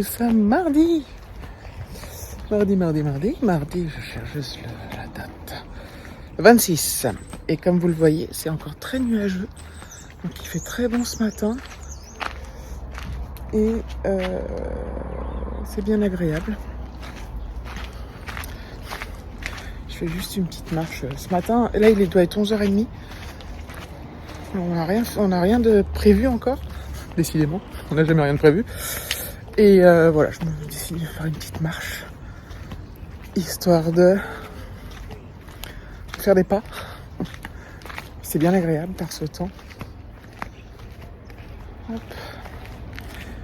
sommes mardi. Mardi, je cherche juste la date. 26. Et comme vous le voyez, c'est encore très nuageux. Donc il fait très bon ce matin. Et c'est bien agréable. Je fais juste une petite marche ce matin. Là, il doit être 11h30. On n'a rien de prévu encore. Décidément, on n'a jamais rien de prévu. Et voilà, je me décide de faire une petite marche. Histoire de faire des pas. C'est bien agréable par ce temps. Hop.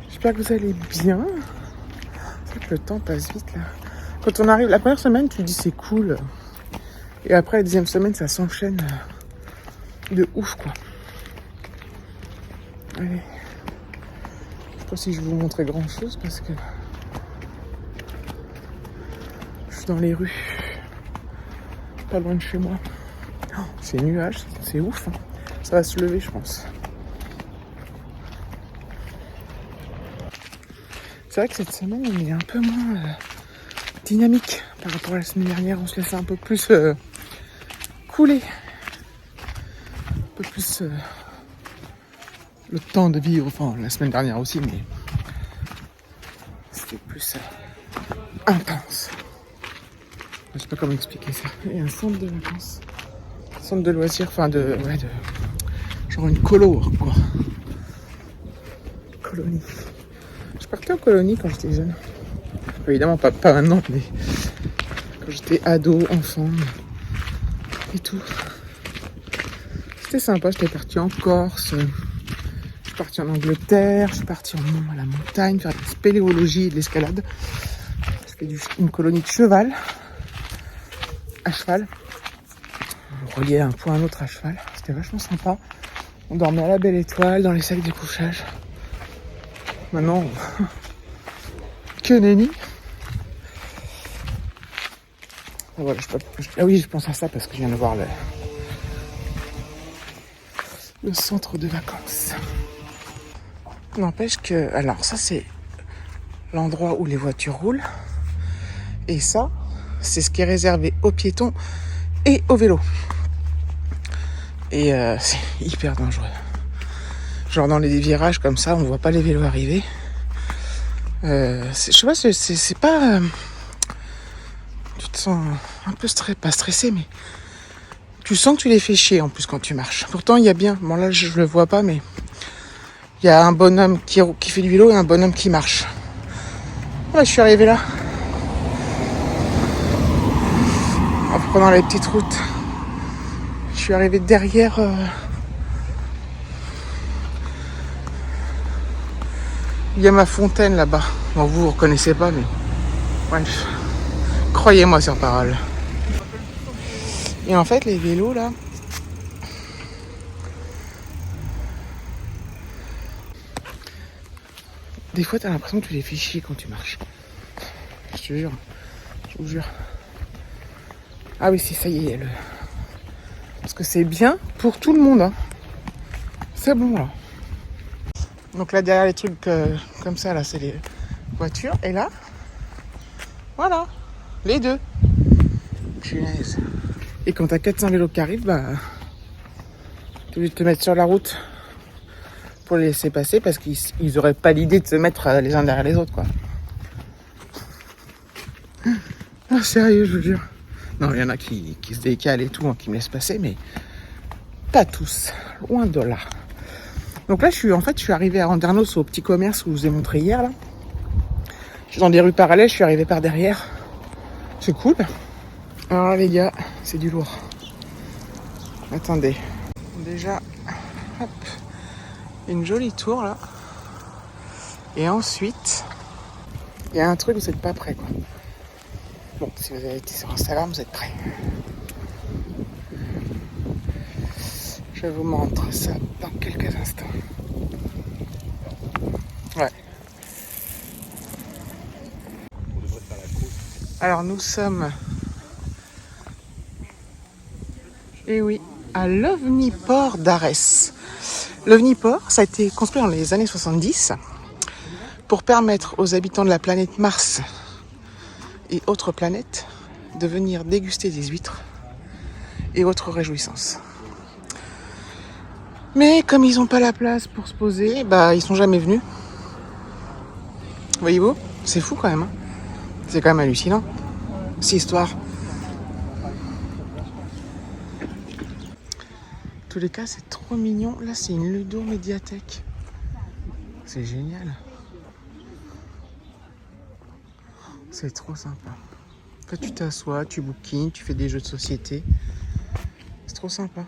J'espère que vous allez bien. C'est vrai que le temps passe vite là. Quand on arrive, la première semaine, tu te dis c'est cool. Et après la deuxième semaine, ça s'enchaîne de ouf quoi. Allez. Je sais pas si je vais vous montrer grand chose parce que je suis dans les rues. Pas loin de chez moi. Oh, c'est nuage, c'est ouf. Hein. Ça va se lever, je pense. C'est vrai que cette semaine, on est un peu moins dynamique par rapport à la semaine dernière. On se laissait un peu plus couler. Un peu plus le temps de vivre. Enfin, la semaine dernière aussi, mais c'était plus intense. Je sais pas comment expliquer ça. Il y a un centre de vacances. Un centre de loisirs, enfin de genre une colo, quoi. Colonie. Je partais en colonie quand j'étais jeune. Évidemment, pas maintenant, mais quand j'étais ado, enfant et tout. C'était sympa, j'étais partie en Corse, je suis partie en Angleterre, je suis partie à la montagne, faire de la spéléologie et de l'escalade. Je fais une colonie de cheval, à cheval. On reliait un point à un autre à cheval, c'était vachement sympa. On dormait à la belle étoile, dans les sacs de couchage. Maintenant, que nenni. Ah, voilà, ah oui, je pense à ça parce que je viens de voir le centre de vacances. N'empêche que, alors ça c'est l'endroit où les voitures roulent. Et ça, c'est ce qui est réservé aux piétons et aux vélos. Et c'est hyper dangereux. Genre dans les virages comme ça, on voit pas les vélos arriver. Je sais pas, c'est pas... tu te sens un peu pas stressé, mais tu sens que tu les fais chier en plus quand tu marches. Pourtant, il y a bien... Bon là, je le vois pas, mais... Il y a un bonhomme qui fait du vélo et un bonhomme qui marche. Ouais, je suis arrivé là. En prenant les petites routes. Je suis arrivé derrière... Il y a ma fontaine là-bas. Bon, vous reconnaissez pas, mais... Bref. Croyez-moi sur parole. Et en fait, les vélos, là... Des fois, t'as l'impression que tu les fais chier quand tu marches. Je te jure. Je vous jure. Ah oui, si, ça y est. Parce que c'est bien pour tout le monde. Hein. C'est bon, là. Donc là, derrière les trucs comme ça, là, c'est les voitures. Et là, voilà. Les deux. Punaise. Et quand t'as 400 vélos qui arrivent, bah... t'es obligé de te mettre sur la route pour les laisser passer parce qu'ils auraient pas l'idée de se mettre les uns derrière les autres, quoi. Ah, sérieux, je vous jure. Non, il y en a qui se décalent et tout, hein, qui me laissent passer, mais pas tous. Loin de là. Donc là, je suis arrivé à Andernos, au petit commerce que je vous ai montré hier, là. Je suis dans des rues parallèles, je suis arrivé par derrière. C'est cool. Alors là, les gars, c'est du lourd. Attendez. Déjà, hop, une jolie tour, là. Et ensuite, il y a un truc où vous n'êtes pas prêts, quoi. Bon, si vous avez été sur Instagram, vous êtes prêts. Je vous montre ça dans quelques instants. Ouais. Alors nous sommes... Eh oui, à l'OVNI-Port d'Arès. L'OVNI-Port, ça a été construit dans les années 70 pour permettre aux habitants de la planète Mars et autres planètes de venir déguster des huîtres et autres réjouissances. Mais comme ils n'ont pas la place pour se poser, bah ils sont jamais venus. Voyez-vous, c'est fou quand même. Hein, c'est quand même hallucinant, cette histoire. En tous les cas, c'est trop mignon. Là, c'est une ludo-médiathèque. C'est génial. C'est trop sympa. En fait, tu t'assois, tu bookines, tu fais des jeux de société. C'est trop sympa.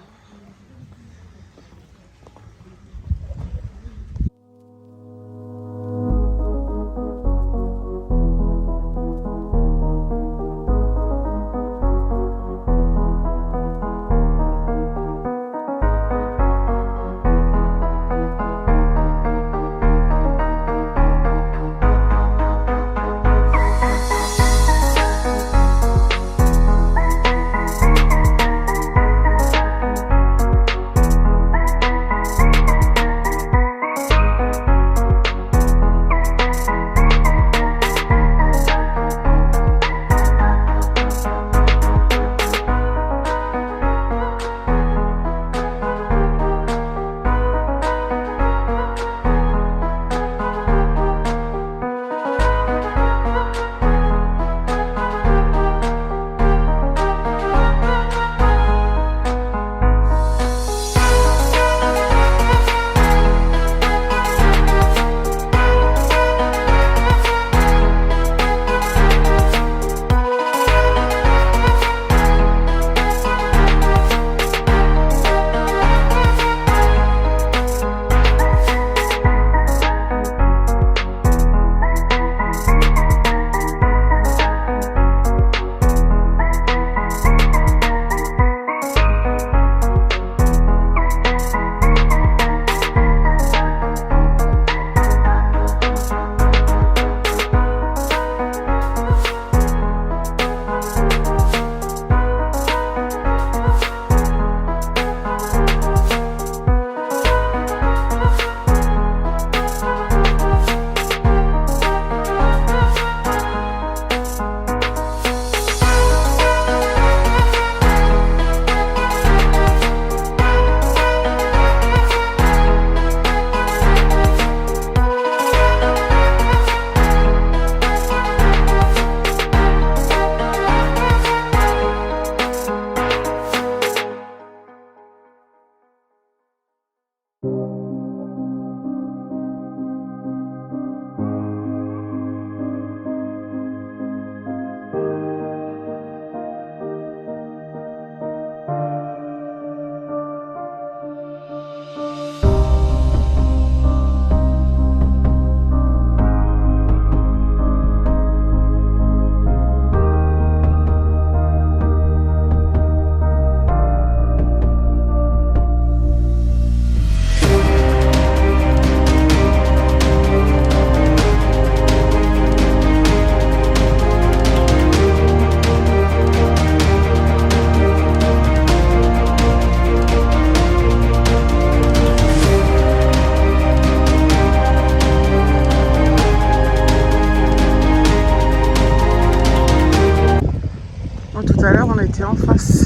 Tout à l'heure, on était en face.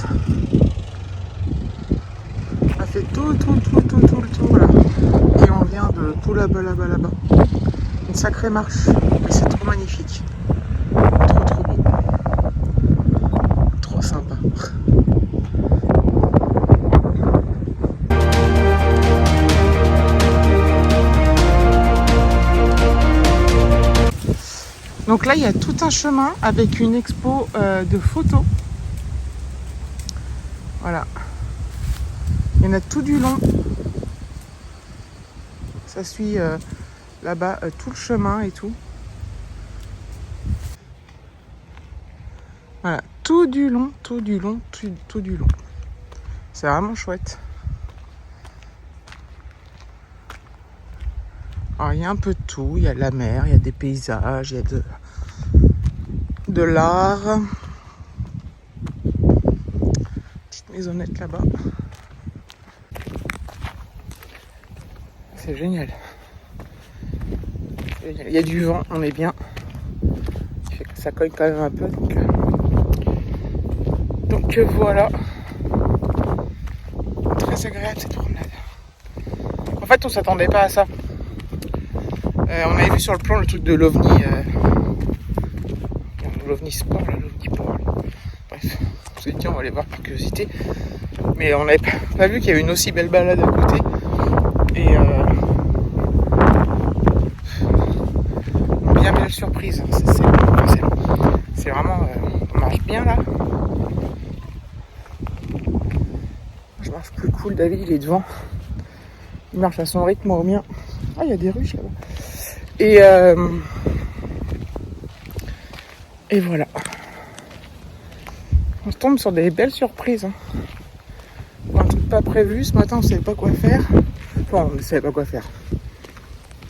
On a fait tout le tour là. Et on vient de tout là-bas. Une sacrée marche. Mais c'est trop magnifique. Trop beau. Trop sympa. Donc là, il y a tout un chemin avec une expo de photos. Voilà. Il y en a tout du long. Ça suit là-bas tout le chemin et tout. Voilà. Tout du long. C'est vraiment chouette. Alors, il y a un peu de tout. Il y a de la mer, il y a des paysages, il y a de l'art. Petite maisonnette là-bas. C'est génial. Il y a du vent, on est bien. Ça colle quand même un peu. Donc voilà. Très agréable cette promenade. En fait, on s'attendait pas à ça. On avait vu sur le plan le truc de l'OVNI. L'OVNI sport, là, l'OVNI port. Bref, on s'est dit on va aller voir par curiosité. Mais on n'avait pas vu qu'il y avait une aussi belle balade à côté. Et bien belle surprise. C'est vraiment... on marche bien là. Je marche plus cool, David il est devant. Il marche à son rythme, moi au mien. Ah, il y a des ruches là-bas. Et voilà. On se tombe sur des belles surprises. Hein. Un truc pas prévu. Ce matin, on savait pas quoi faire. Enfin, on ne savait pas quoi faire.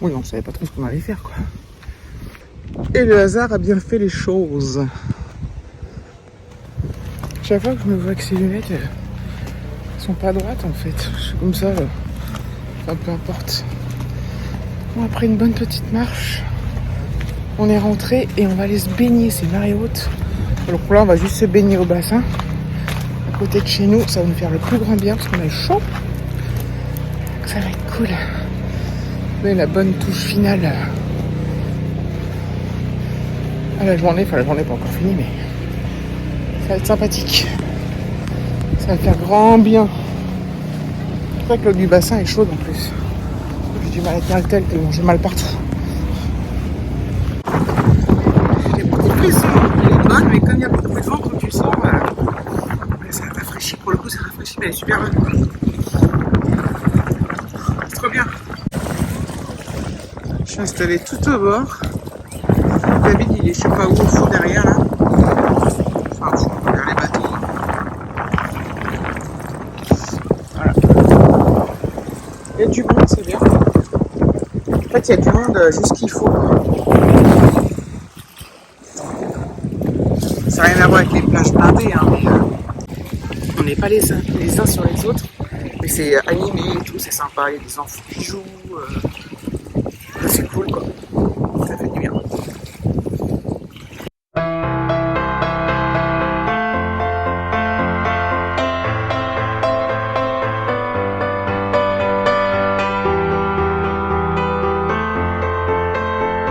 Oui, on savait pas trop ce qu'on allait faire, quoi. Et le hasard a bien fait les choses. Chaque fois que je me vois avec ces lunettes, elles sont pas droites en fait. Je suis comme ça. Enfin, peu importe. Bon, après une bonne petite marche, on est rentré et on va aller se baigner. C'est marée haute. Donc là, on va juste se baigner au bassin. À côté de chez nous, ça va nous faire le plus grand bien parce qu'on a chaud. Donc ça va être cool. Mais la bonne touche finale à la journée. Enfin, la journée n'est pas encore finie, mais ça va être sympathique. Ça va faire grand bien. C'est vrai que l'eau du bassin est chaude en plus. J'ai du mal à tenir le tel tellement j'ai mal partout. J'ai beaucoup de pression. Elle est bonne, mais comme il y a beaucoup de vent, comme tu sens, ça rafraîchit. Pour le coup, ça rafraîchit, mais elle est super bonne. C'est trop bien. Je suis installé tout au bord. David, il est je sais pas où, au fond derrière là. Enfin, au fond, derrière les bateaux. Voilà. Il y a du monde, c'est bien. En fait, il y a du monde juste qu'il faut. Ça n'a rien à voir avec les plages blindées, hein, mais on n'est pas les uns sur les autres. Mais c'est animé et tout, c'est sympa. Il y a des enfants qui jouent. C'est cool, quoi.